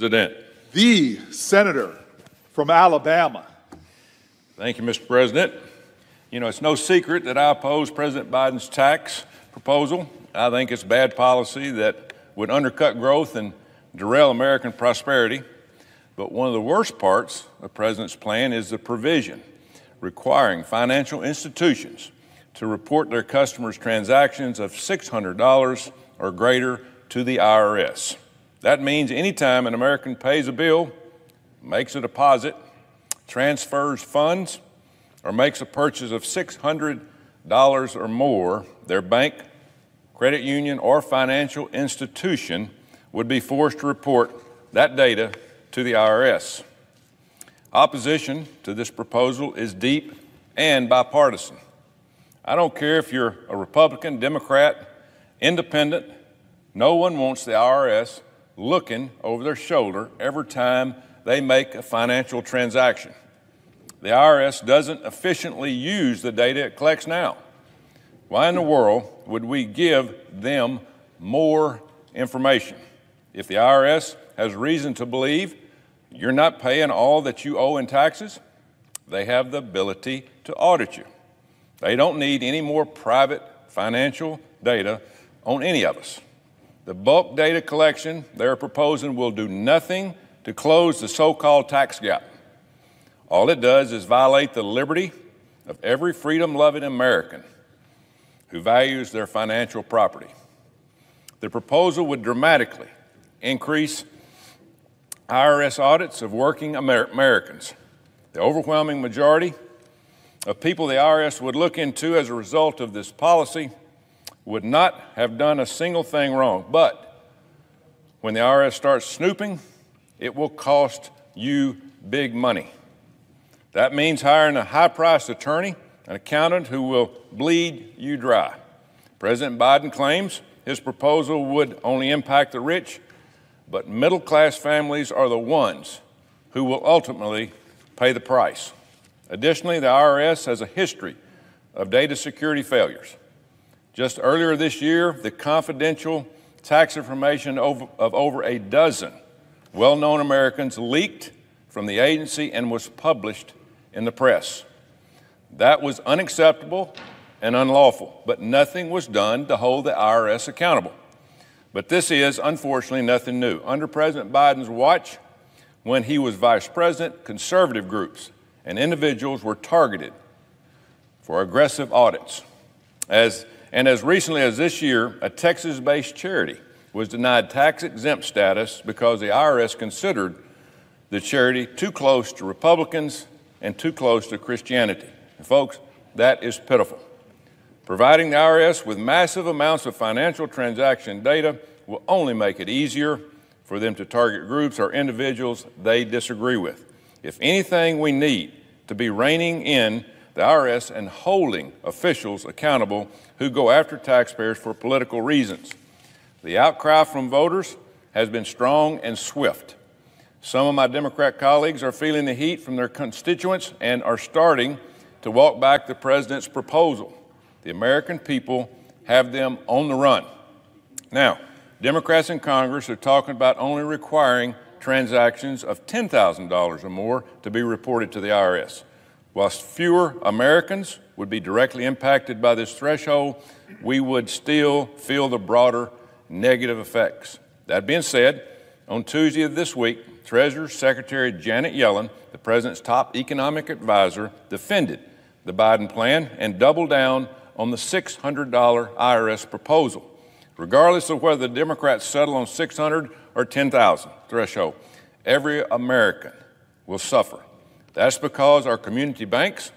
President. The senator from Alabama. Thank you, Mr. President. You know, it's no secret that I oppose President Biden's tax proposal. I think it's bad policy that would undercut growth and derail American prosperity. But one of the worst parts of the President's plan is the provision requiring financial institutions to report their customers' transactions of $600 or greater to the IRS. That means anytime an American pays a bill, makes a deposit, transfers funds, or makes a purchase of $600 or more, their bank, credit union, or financial institution would be forced to report that data to the IRS. Opposition to this proposal is deep and bipartisan. I don't care if you're a Republican, Democrat, Independent, no one wants the IRS looking over their shoulder every time they make a financial transaction. The IRS doesn't efficiently use the data it collects now. Why in the world would we give them more information? If the IRS has reason to believe you're not paying all that you owe in taxes, they have the ability to audit you. They don't need any more private financial data on any of us. The bulk data collection they're proposing will do nothing to close the so-called tax gap. All it does is violate the liberty of every freedom-loving American who values their financial property. The proposal would dramatically increase IRS audits of working Americans. The overwhelming majority of people the IRS would look into as a result of this policy would not have done a single thing wrong. But when the IRS starts snooping, it will cost you big money. That means hiring a high-priced attorney, an accountant who will bleed you dry. President Biden claims his proposal would only impact the rich, but middle-class families are the ones who will ultimately pay the price. Additionally, the IRS has a history of data security failures. Just earlier this year, the confidential tax information of over a dozen well-known Americans leaked from the agency and was published in the press. That was unacceptable and unlawful, but nothing was done to hold the IRS accountable. But this is, unfortunately, nothing new. Under President Biden's watch, when he was vice president, conservative groups and individuals were targeted for aggressive audits. As recently as this year, a Texas-based charity was denied tax-exempt status because the IRS considered the charity too close to Republicans and too close to Christianity. And folks, that is pitiful. Providing the IRS with massive amounts of financial transaction data will only make it easier for them to target groups or individuals they disagree with. If anything, we need to be reining in the IRS and holding officials accountable who go after taxpayers for political reasons. The outcry from voters has been strong and swift. Some of my Democrat colleagues are feeling the heat from their constituents and are starting to walk back the president's proposal. The American people have them on the run. Now, Democrats in Congress are talking about only requiring transactions of $10,000 or more to be reported to the IRS. Whilst fewer Americans would be directly impacted by this threshold, we would still feel the broader negative effects. That being said, on Tuesday of this week, Treasury Secretary Janet Yellen, the president's top economic advisor, defended the Biden plan and doubled down on the $600 IRS proposal. Regardless of whether the Democrats settle on $600 or $10,000 threshold, every American will suffer. That's because our community banks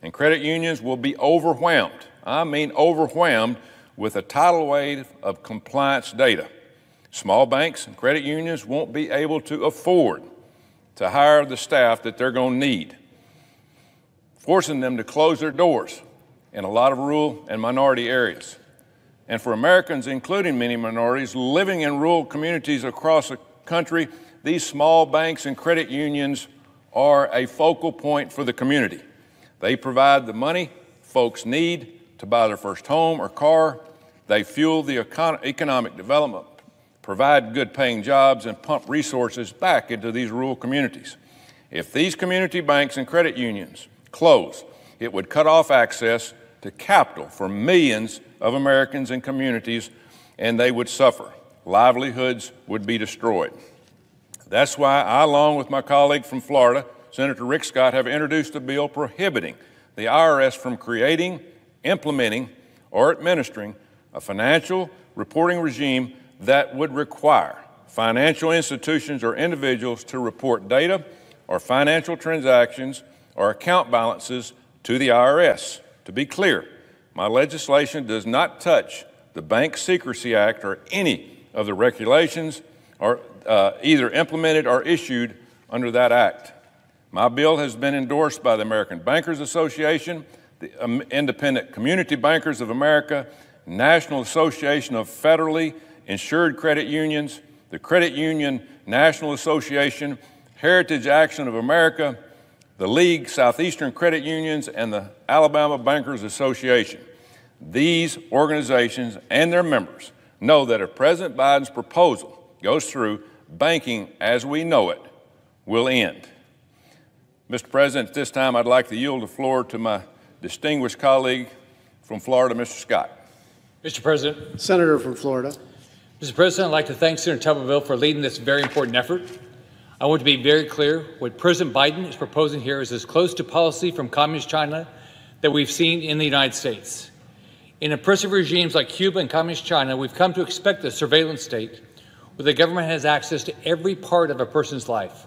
and credit unions will be overwhelmed. I mean overwhelmed with a tidal wave of compliance data. Small banks and credit unions won't be able to afford to hire the staff that they're going to need, forcing them to close their doors in a lot of rural and minority areas. And for Americans, including many minorities, living in rural communities across the country, these small banks and credit unions are a focal point for the community. They provide the money folks need to buy their first home or car. They fuel the economic development, provide good-paying jobs, and pump resources back into these rural communities. If these community banks and credit unions close, it would cut off access to capital for millions of Americans and communities, and they would suffer. Livelihoods would be destroyed. That's why I, along with my colleague from Florida, Senator Rick Scott, have introduced a bill prohibiting the IRS from creating, implementing, or administering a financial reporting regime that would require financial institutions or individuals to report data or financial transactions or account balances to the IRS. To be clear, my legislation does not touch the Bank Secrecy Act or any of the regulations or either implemented or issued under that act. My bill has been endorsed by the American Bankers Association, the Independent Community Bankers of America, National Association of Federally Insured Credit Unions, the Credit Union National Association, Heritage Action of America, the League Southeastern Credit Unions, and the Alabama Bankers Association. These organizations and their members know that if President Biden's proposal goes through, banking as we know it will end. Mr. President, at this time, I'd like to yield the floor to my distinguished colleague from Florida, Mr. Scott. Mr. President. Senator from Florida. Mr. President, I'd like to thank Senator Tuberville for leading this very important effort. I want to be very clear. What President Biden is proposing here is as close to policy from Communist China that we've seen in the United States. In oppressive regimes like Cuba and Communist China, we've come to expect a surveillance state where the government has access to every part of a person's life.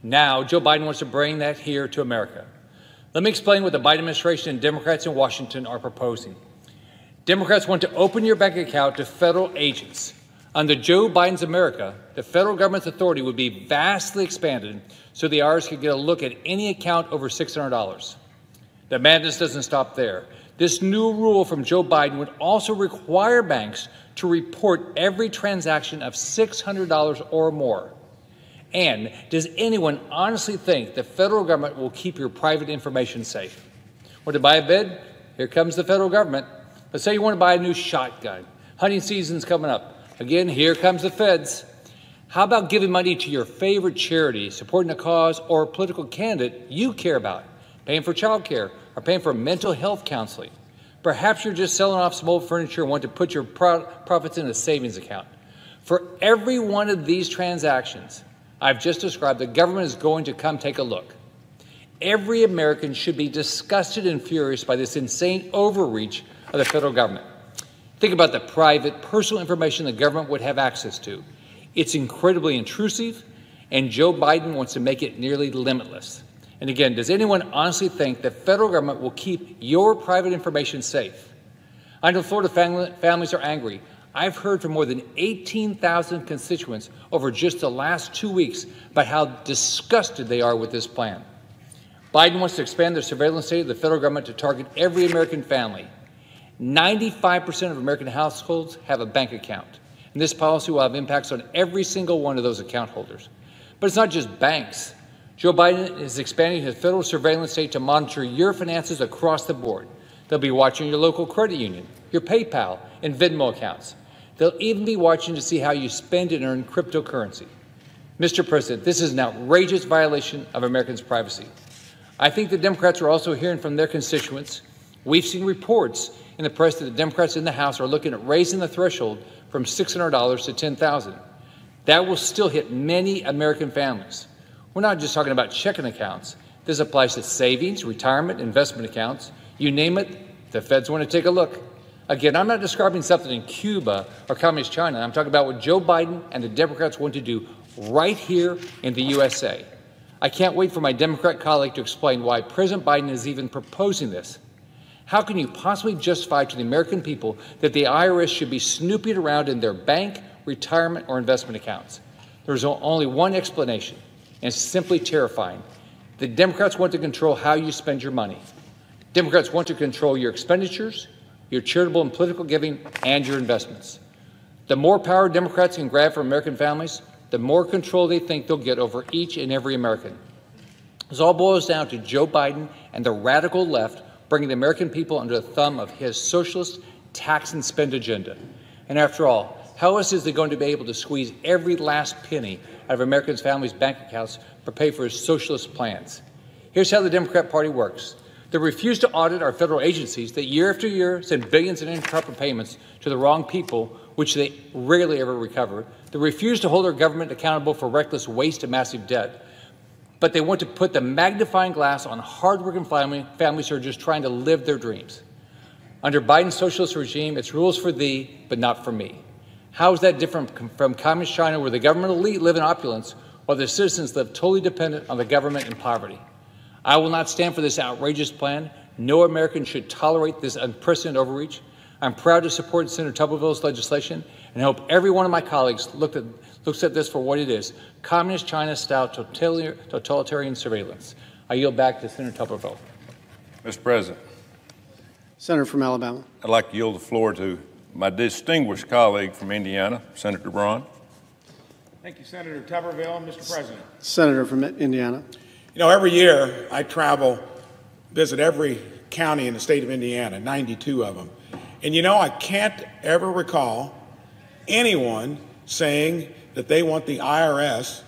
Now, Joe Biden wants to bring that here to America. Let me explain what the Biden administration and Democrats in Washington are proposing. Democrats want to open your bank account to federal agents. Under Joe Biden's America, the federal government's authority would be vastly expanded so the IRS could get a look at any account over $600. The madness doesn't stop there. This new rule from Joe Biden would also require banks to report every transaction of $600 or more. And does anyone honestly think the federal government will keep your private information safe? Want to buy a bed? Here comes the federal government. Let's say you want to buy a new shotgun. Hunting season's coming up. Again, here comes the feds. How about giving money to your favorite charity, supporting a cause or a political candidate you care about, paying for child care, or paying for mental health counseling? Perhaps you're just selling off some old furniture and want to put your profits in a savings account. For every one of these transactions I've just described, the government is going to come take a look. Every American should be disgusted and furious by this insane overreach of the federal government. Think about the private, personal information the government would have access to. It's incredibly intrusive, and Joe Biden wants to make it nearly limitless. And again, does anyone honestly think the federal government will keep your private information safe? I know Florida families are angry. I've heard from more than 18,000 constituents over just the last 2 weeks about how disgusted they are with this plan. Biden wants to expand the surveillance state of the federal government to target every American family. 95% of American households have a bank account, and this policy will have impacts on every single one of those account holders. But it's not just banks. Joe Biden is expanding his federal surveillance state to monitor your finances across the board. They'll be watching your local credit union, your PayPal and Venmo accounts. They'll even be watching to see how you spend and earn cryptocurrency. Mr. President, this is an outrageous violation of Americans' privacy. I think the Democrats are also hearing from their constituents. We've seen reports in the press that the Democrats in the House are looking at raising the threshold from $600 to $10,000. That will still hit many American families. We're not just talking about checking accounts. This applies to savings, retirement, investment accounts. You name it, the feds want to take a look. Again, I'm not describing something in Cuba or Communist China. I'm talking about what Joe Biden and the Democrats want to do right here in the USA. I can't wait for my Democrat colleague to explain why President Biden is even proposing this. How can you possibly justify to the American people that the IRS should be snooping around in their bank, retirement, or investment accounts? There's only one explanation, and it's simply terrifying. The Democrats want to control how you spend your money. Democrats want to control your expenditures, your charitable and political giving, and your investments. The more power Democrats can grab from American families, the more control they think they'll get over each and every American. This all boils down to Joe Biden and the radical left bringing the American people under the thumb of his socialist tax and spend agenda. And after all, How else is they going to be able to squeeze every last penny out of Americans' families' bank accounts to pay for his socialist plans? Here's how the Democrat Party works. They refuse to audit our federal agencies that year after year send billions in improper payments to the wrong people, which they rarely ever recover. They refuse to hold our government accountable for reckless waste and massive debt. But they want to put the magnifying glass on hardworking families who are just trying to live their dreams. Under Biden's socialist regime, it's rules for thee, but not for me. How is that different from communist China, where the government elite live in opulence while their citizens live totally dependent on the government in poverty? I will not stand for this outrageous plan. No American should tolerate this unprecedented overreach. I'm proud to support Senator Tuberville's legislation and hope every one of my colleagues looks at this for what it is, communist China-style totalitarian surveillance. I yield back to Senator Tuberville. Mr. President. Senator from Alabama. I'd like to yield the floor to my distinguished colleague from Indiana, Senator Braun. Thank you, Senator Tuberville. Mr. President. Senator from Indiana. You know, every year I travel, visit every county in the state of Indiana, 92 of them. And you know, I can't ever recall anyone saying that they want the IRS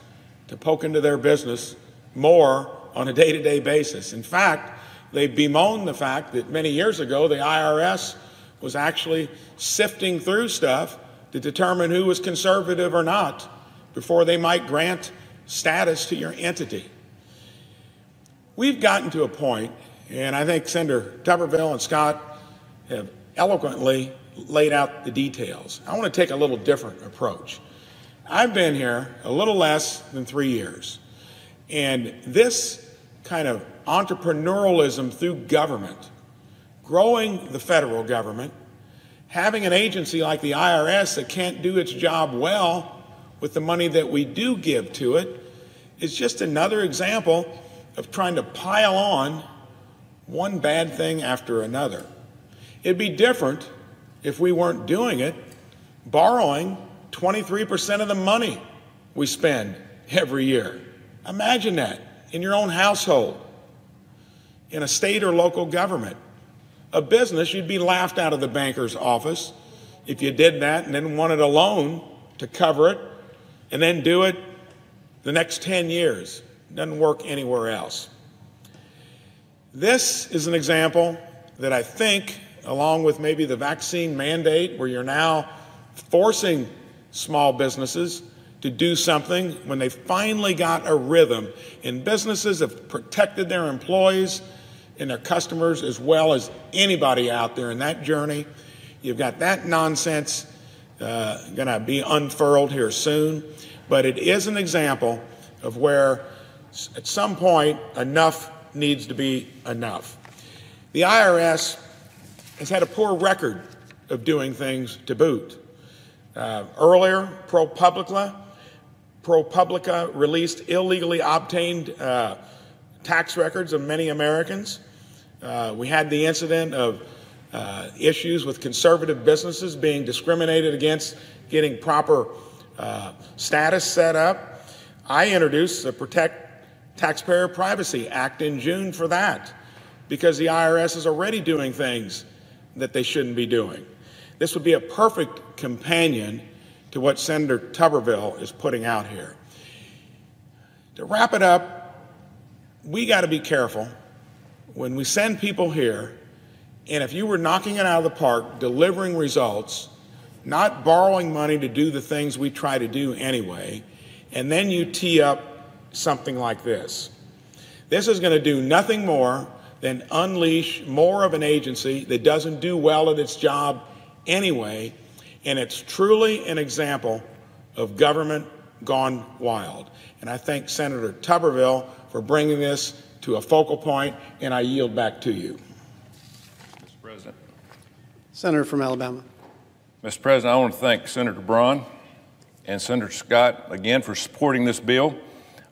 to poke into their business more on a day-to-day basis. In fact, they bemoan the fact that many years ago the IRS was actually sifting through stuff to determine who was conservative or not before they might grant status to your entity. We've gotten to a point, and I think Senator Tuberville and Scott have eloquently laid out the details. I want to take a little different approach. I've been here a little less than 3 years, and this kind of entrepreneurialism through government, growing the federal government, having an agency like the IRS that can't do its job well with the money that we do give to it, is just another example of trying to pile on one bad thing after another. It'd be different if we weren't doing it, borrowing 23% of the money we spend every year. Imagine that in your own household, in a state or local government. A business, you'd be laughed out of the banker's office if you did that and then wanted a loan to cover it and then do it the next 10 years. Doesn't work anywhere else. This is an example that I think, along with maybe the vaccine mandate, where you're now forcing small businesses to do something when they finally got a rhythm, and businesses have protected their employees and their customers as well as anybody out there in that journey. You've got that nonsense going to be unfurled here soon, but it is an example of where at some point enough needs to be enough. The IRS has had a poor record of doing things to boot. Earlier, ProPublica released illegally obtained tax records of many Americans. We had the incident of issues with conservative businesses being discriminated against getting proper status set up. I introduced the Protect Taxpayer Privacy Act in June for that, because the IRS is already doing things that they shouldn't be doing. This would be a perfect companion to what Senator Tuberville is putting out here. To wrap it up, we got to be careful when we send people here, and if you were knocking it out of the park, delivering results, not borrowing money to do the things we try to do anyway, and then you tee up something like this. This is going to do nothing more than unleash more of an agency that doesn't do well at its job anyway, and it's truly an example of government gone wild. And I thank Senator Tuberville for bringing this to a focal point, and I yield back to you. Mr. President. Senator from Alabama. Mr. President, I want to thank Senator Braun and Senator Scott again for supporting this bill.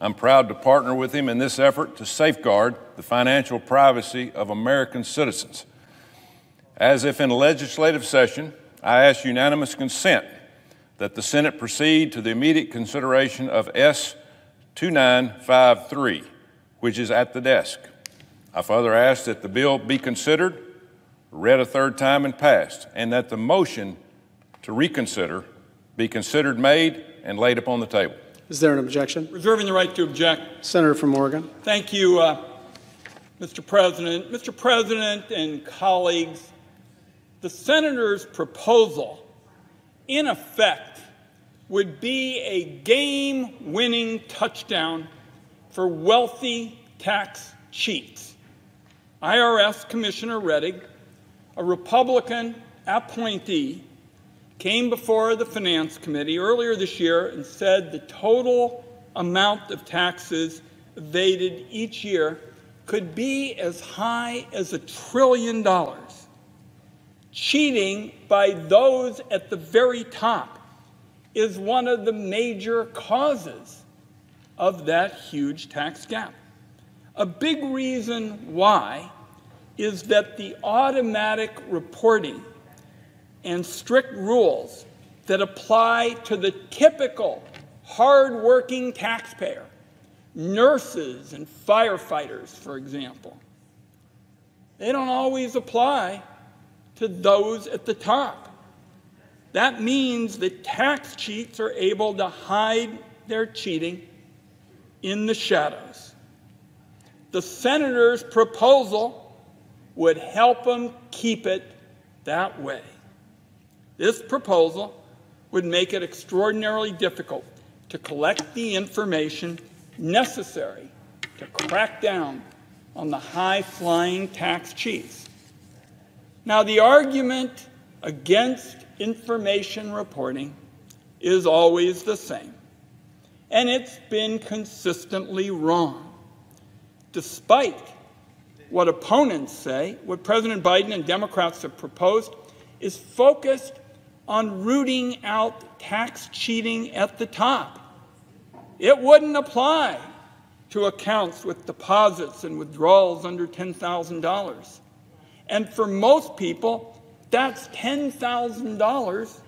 I'm proud to partner with him in this effort to safeguard the financial privacy of American citizens. As if in a legislative session, I ask unanimous consent that the Senate proceed to the immediate consideration of S. 2953, which is at the desk. I further ask that the bill be considered, read a third time and passed, and that the motion to reconsider be be considered made and laid upon the table. Is there an objection? Reserving the right to object. Senator from Oregon. Thank you, Mr. President. Mr. President and colleagues, the senator's proposal, in effect, would be a game-winning touchdown for wealthy tax cheats. IRS Commissioner Rettig, a Republican appointee, came before the Finance Committee earlier this year and said the total amount of taxes evaded each year could be as high as $1 trillion. Cheating by those at the very top is one of the major causes of that huge tax gap. A big reason why is that the automatic reporting and strict rules that apply to the typical hard-working taxpayer, nurses and firefighters, for example, they don't always apply to those at the top. That means that tax cheats are able to hide their cheating in the shadows. The senator's proposal would help them keep it that way. This proposal would make it extraordinarily difficult to collect the information necessary to crack down on the high-flying tax cheats. Now, the argument against information reporting is always the same, and it's been consistently wrong. Despite what opponents say, what President Biden and Democrats have proposed is focused on rooting out tax cheating at the top. It wouldn't apply to accounts with deposits and withdrawals under $10,000. And for most people, that's $10,000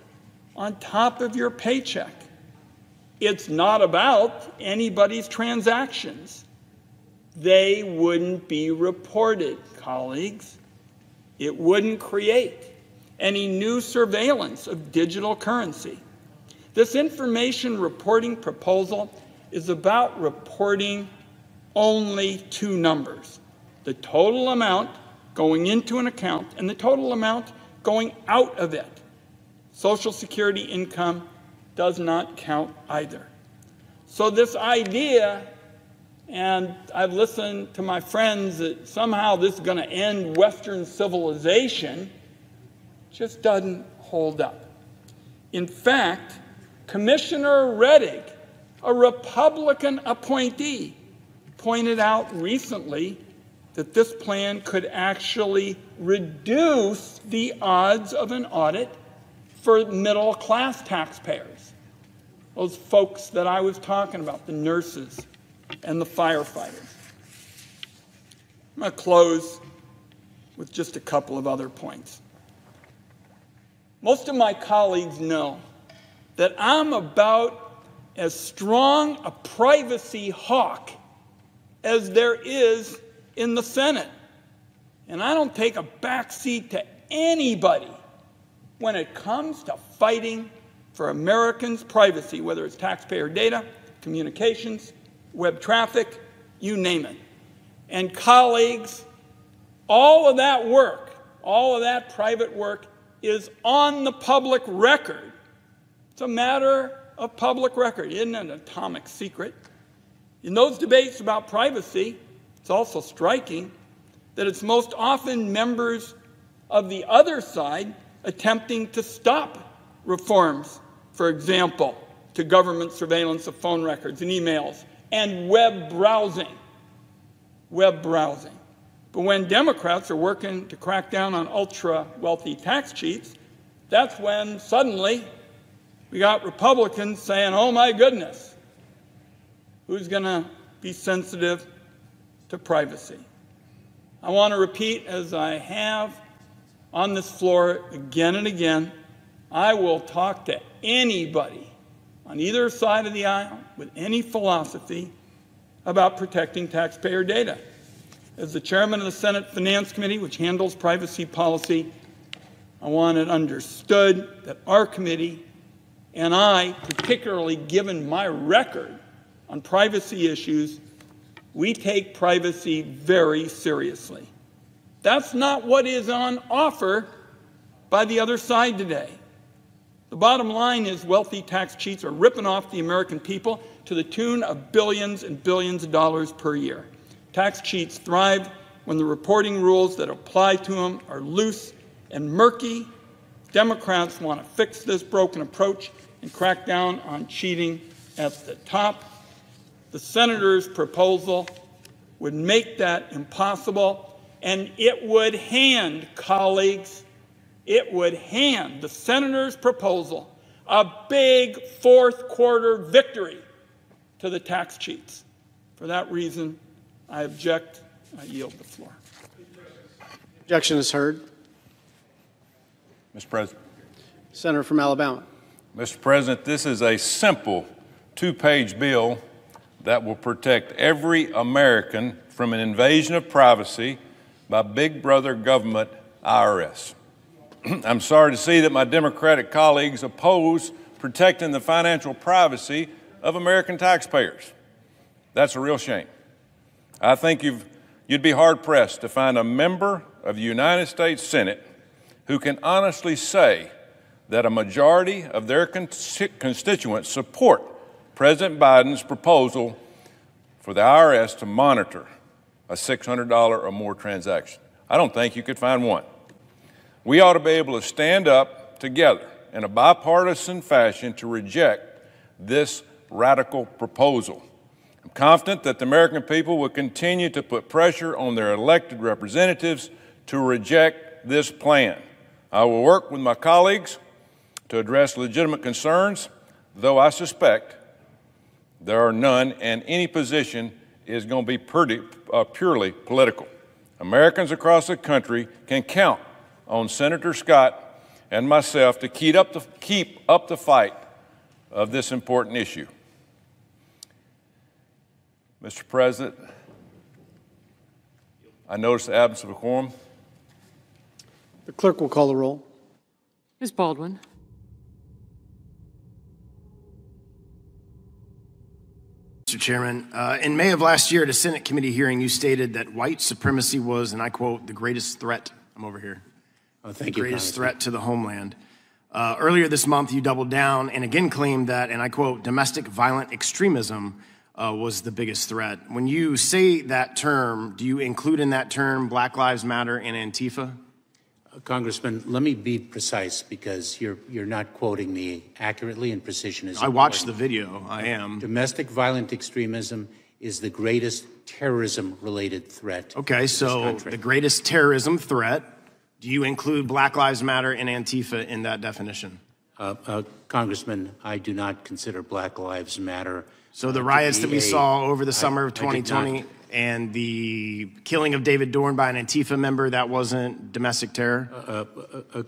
on top of your paycheck. It's not about anybody's transactions. They wouldn't be reported, colleagues. It wouldn't create any new surveillance of digital currency. This information reporting proposal is about reporting only two numbers: the total amount going into an account and the total amount going out of it. Social Security income does not count either. So this idea, and I've listened to my friends that somehow this is going to end Western civilization, just doesn't hold up. In fact, Commissioner Rettig, a Republican appointee, pointed out recently that this plan could actually reduce the odds of an audit for middle-class taxpayers, those folks that I was talking about, the nurses and the firefighters. I'm going to close with just a couple of other points. Most of my colleagues know that I'm about as strong a privacy hawk as there is in the Senate. And I don't take a backseat to anybody when it comes to fighting for Americans' privacy, whether it's taxpayer data, communications, web traffic, you name it. And colleagues, all of that work, all of that private work is on the public record. It's a matter of public record. It isn't an atomic secret. In those debates about privacy, it's also striking that it's most often members of the other side attempting to stop reforms, for example, to government surveillance of phone records and emails and web browsing. But when Democrats are working to crack down on ultra-wealthy tax cheats, that's when suddenly we got Republicans saying, oh my goodness, who's going to be sensitive to privacy? I want to repeat, as I have on this floor again and again, I will talk to anybody on either side of the aisle with any philosophy about protecting taxpayer data. As the chairman of the Senate Finance Committee, which handles privacy policy, I want it understood that our committee And I, particularly given my record on privacy issues, we take privacy very seriously. That's not what is on offer by the other side today. The bottom line is wealthy tax cheats are ripping off the American people to the tune of billions and billions of dollars per year. Tax cheats thrive when the reporting rules that apply to them are loose and murky. Democrats want to fix this broken approach and crack down on cheating at the top. The senator's proposal would make that impossible, and it would hand, colleagues, it would hand the senator's proposal a big fourth quarter victory to the tax cheats. For that reason, I object. I yield the floor. Objection is heard. Mr. President. Senator from Alabama. Mr. President, this is a simple two-page bill that will protect every American from an invasion of privacy by Big Brother government IRS. I'm sorry to see that my Democratic colleagues oppose protecting the financial privacy of American taxpayers. That's a real shame. I think you'd be hard-pressed to find a member of the United States Senate who can honestly say that a majority of their constituents support President Biden's proposal for the IRS to monitor a $600 or more transaction. I don't think you could find one. We ought to be able to stand up together in a bipartisan fashion to reject this radical proposal. I'm confident that the American people will continue to put pressure on their elected representatives to reject this plan. I will work with my colleagues to address legitimate concerns, though I suspect there are none, and any position is going to be purely political. Americans across the country can count on Senator Scott and myself to keep up the fight of this important issue. Mr. President, I notice the absence of a quorum. The clerk will call the roll. Ms. Baldwin. Mr. Chairman, in May of last year at a Senate committee hearing, you stated that white supremacy was, and I quote, the greatest threat. I'm over here. Thank the greatest threat to the homeland. Earlier this month, you doubled down and again claimed that, and I quote, domestic violent extremism was the biggest threat. When you say that term, do you include in that term Black Lives Matter and Antifa? Congressman, let me be precise because you're not quoting me accurately, and precision is I watched the video. I am. Domestic violent extremism is the greatest terrorism-related threat. Okay, so the greatest terrorism threat. Do you include Black Lives Matter and Antifa in that definition? Congressman, I do not consider Black Lives Matter. So the riots that we saw over the summer of 2020 and the killing of David Dorn by an Antifa member, that wasn't domestic terror?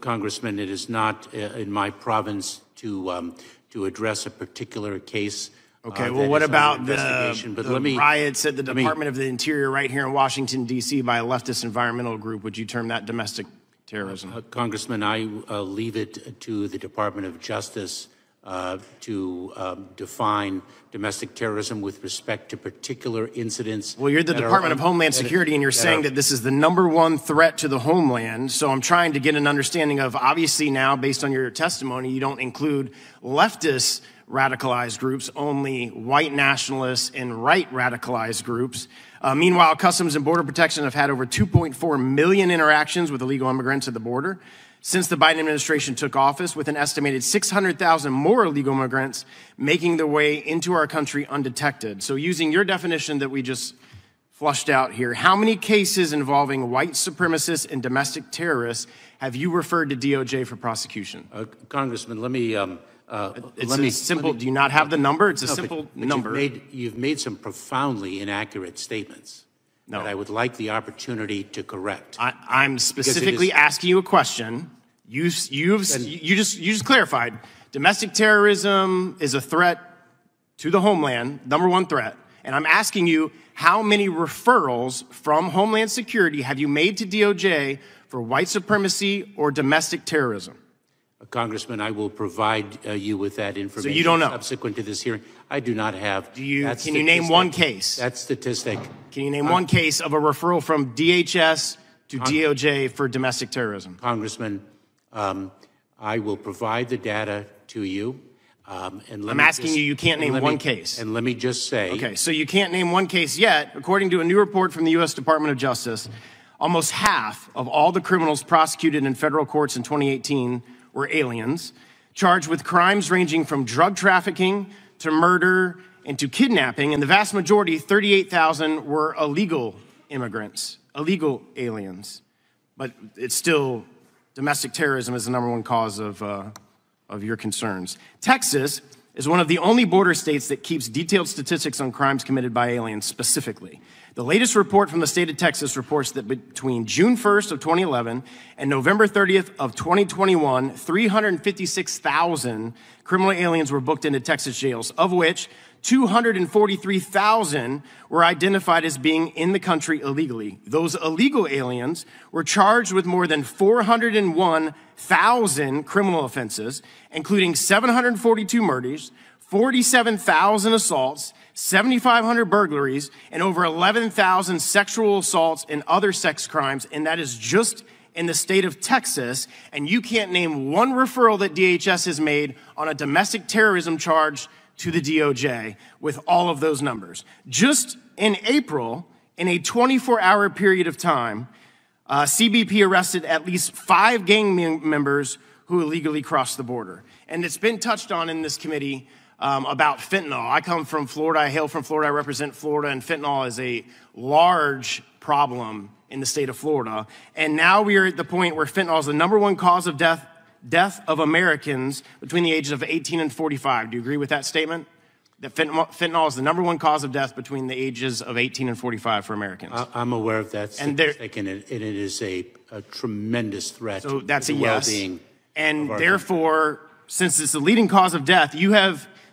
Congressman, it is not in my province to address a particular case. Okay, well, what about the riots at the Department of the Interior right here in Washington, D.C. by a leftist environmental group? Would you term that domestic terrorism? Congressman, I leave it to the Department of Justice to define domestic terrorism with respect to particular incidents. Well, you're the Department of Homeland Security, and you're saying that this is the #1 threat to the homeland. So I'm trying to get an understanding of, obviously now, based on your testimony, you don't include leftist radicalized groups, only white nationalists and right radicalized groups. Meanwhile, Customs and Border Protection have had over 2.4 million interactions with illegal immigrants at the border since the Biden administration took office, with an estimated 600,000 more illegal immigrants making their way into our country undetected. So using your definition that we just flushed out here, how many cases involving white supremacists and domestic terrorists have you referred to DOJ for prosecution? Congressman, let me... do you not have the number? It's a simple number. You've made some profoundly inaccurate statements that I would like the opportunity to correct. I'm specifically asking you a question. You just clarified. Domestic terrorism is a threat to the homeland, #1 threat. And I'm asking you, how many referrals from Homeland Security have you made to DOJ for white supremacy or domestic terrorism? Congressman, I will provide you with that information. So you don't know? Subsequent to this hearing. I do not have. Can you name one case? That statistic. Can you name one case of a referral from DHS to DOJ for domestic terrorism? Congressman, I will provide the data to you. I'm asking you, you can't name one case. And let me just say. Okay, so you can't name one case yet. According to a new report from the U.S. Department of Justice, almost half of all the criminals prosecuted in federal courts in 2018 were aliens, charged with crimes ranging from drug trafficking to murder and to kidnapping. And the vast majority, 38,000, were illegal immigrants, illegal aliens. But it's still, domestic terrorism is the #1 cause of your concerns. Texas is one of the only border states that keeps detailed statistics on crimes committed by aliens specifically. The latest report from the state of Texas reports that between June 1st of 2011 and November 30th of 2021, 356,000 criminal aliens were booked into Texas jails, of which 243,000 were identified as being in the country illegally. Those illegal aliens were charged with more than 401,000 criminal offenses, including 742 murders, 47,000 assaults, 7,500 burglaries, and over 11,000 sexual assaults and other sex crimes, and that is just in the state of Texas. And you can't name one referral that DHS has made on a domestic terrorism charge to the DOJ with all of those numbers. Just in April, in a 24-hour period of time, CBP arrested at least 5 gang members who illegally crossed the border. And it's been touched on in this committee about fentanyl. I come from Florida. I hail from Florida. I represent Florida, and fentanyl is a large problem in the state of Florida. And now we are at the point where fentanyl is the #1 cause of death of Americans between the ages of 18 and 45. Do you agree with that statement? That fentanyl is the #1 cause of death between the ages of 18 and 45 for Americans. I'm aware of that statistic, and it is a tremendous threat so that's to the well-being. And therefore, since it's the leading cause of death,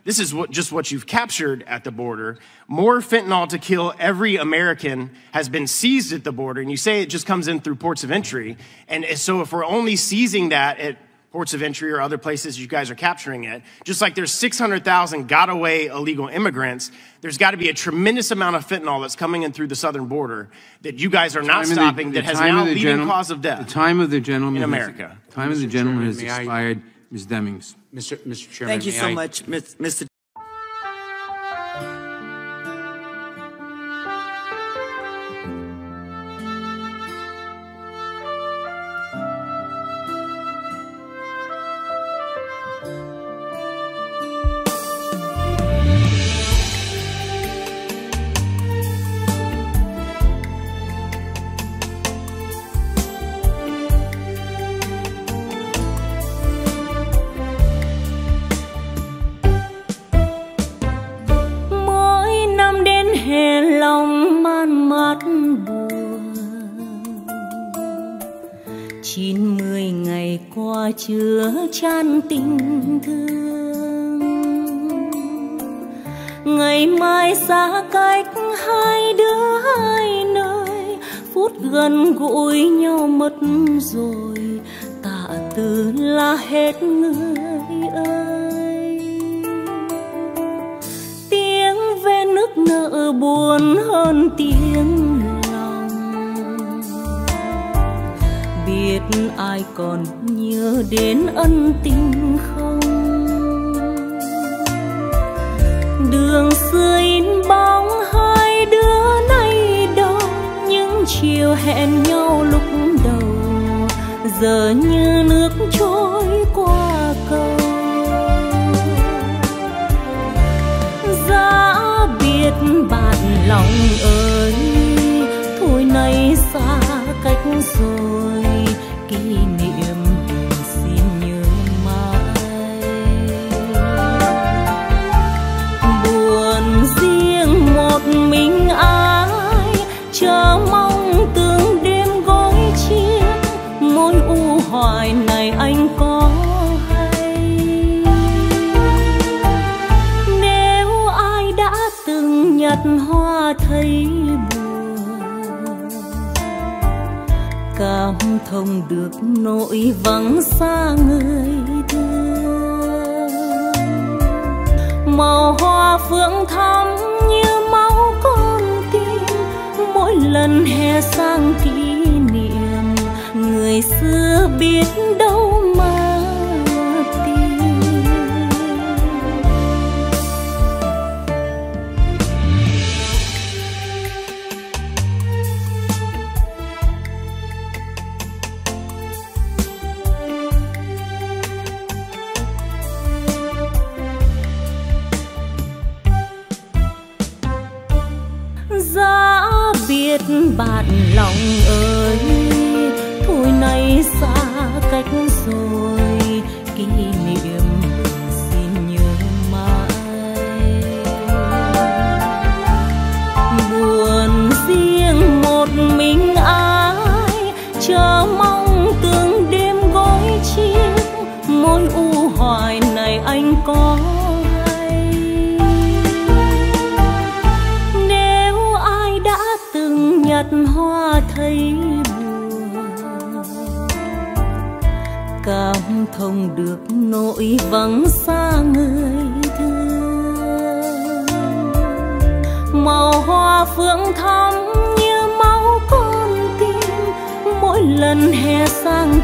this is just what you've captured at the border. More fentanyl to kill every American has been seized at the border, and you say it just comes in through ports of entry. And so if we're only seizing that at ports of entry or other places you guys are capturing it, just like there's 600,000 got-away illegal immigrants, there's got to be a tremendous amount of fentanyl that's coming in through the southern border that you guys are not stopping, that has now leading cause of death. The time of the gentleman in America. The time of the gentleman has expired. Ms. Demings. Mr. Chairman, thank you so much, Mr. chứa chan tình thương. Ngày mai xa cách hai đứa hai nơi, phút gần gũi nhau mất rồi, tạ từ là hết người ơi. Tiếng ve nức nở buồn hơn tiếng biết ai còn nhớ đến ân tình không. Đường xưa in bóng hai đứa nay đâu, những chiều hẹn nhau lúc đầu giờ như nước trôi qua cầu. Giá biết bạn lòng ơi, thôi nay xa cách rồi, kỷ niệm tình xin nhớ mãi. Buồn riêng một mình ai, chờ mong từng đêm gối chiếc, mối u hoài này anh có hay? Nếu ai đã từng nhặt hoa thấy buồn, cảm thông được nỗi vắng xa người thương. Màu hoa phượng thắm như máu con tim, mỗi lần hè sang kỷ niệm người xưa biết đâu mà tìm. Giá biết bạn lòng ơi, thôi nay xa cách rồi, kỷ niệm xin nhớ mãi. Buồn riêng một mình ai, chờ mong từng đêm gối chiếc, mối u hoài này anh có nhặt hoa thấy buồn, cảm thông được nỗi vắng xa người thương. Màu hoa phượng thắm như máu con tim, mỗi lần hè sang